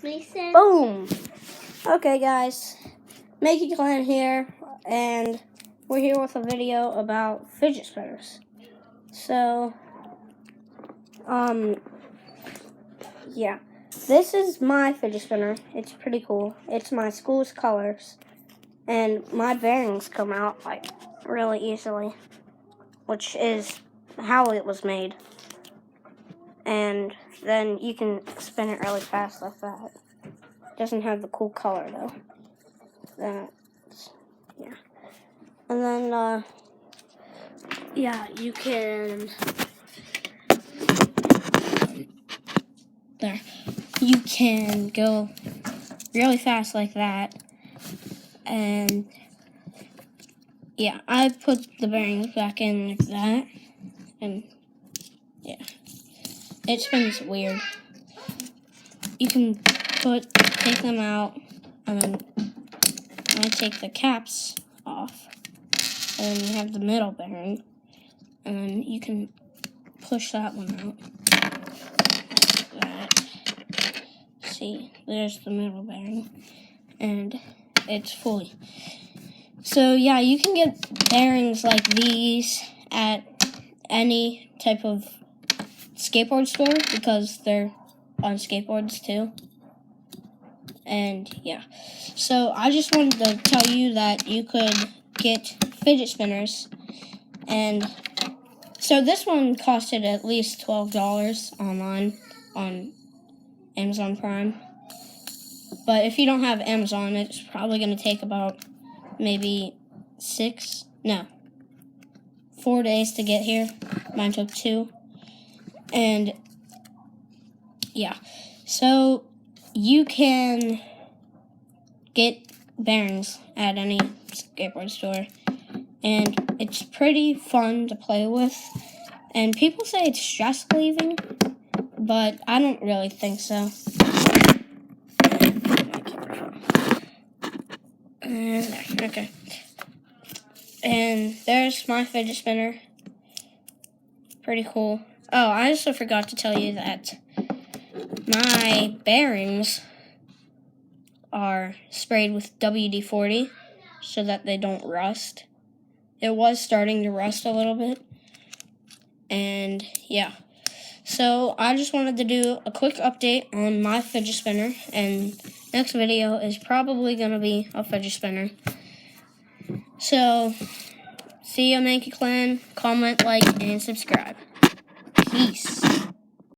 Listen. Boom! Okay, guys. Makey Clan here, and we're here with a video about fidget spinners. So, yeah. This is my fidget spinner. It's pretty cool. It's my school's colors. And my bearings come out, like, really easily, which is how it was made. And then you can spin it really fast like that. Doesn't have the cool color, though. Yeah. And then, yeah, you can... There. You can go really fast like that. And, yeah, I put the bearings back in like that. And, yeah. It spins weird. You can take them out, and then I take the caps off. And then you have the middle bearing. And then you can push that one out. Like that. See, there's the middle bearing. And it's fully. So yeah, you can get bearings like these at any type of skateboard store because they're on skateboards too. And yeah, so I just wanted to tell you that you could get fidget spinners, and so this one costed at least $12 online on Amazon Prime. But if you don't have Amazon, it's probably going to take about maybe 4 days to get here. Mine took 2. And yeah, so you can get bearings at any skateboard store. And it's pretty fun to play with. And people say it's stress relieving, but I don't really think so. And there, okay. And there's my fidget spinner. Pretty cool. Oh, I also forgot to tell you that my bearings are sprayed with WD-40 so that they don't rust. It was starting to rust a little bit. And yeah. So I just wanted to do a quick update on my fidget spinner, and next video is probably going to be a fidget spinner. So, see you, Makey Clan. Comment, like, and subscribe. Peace.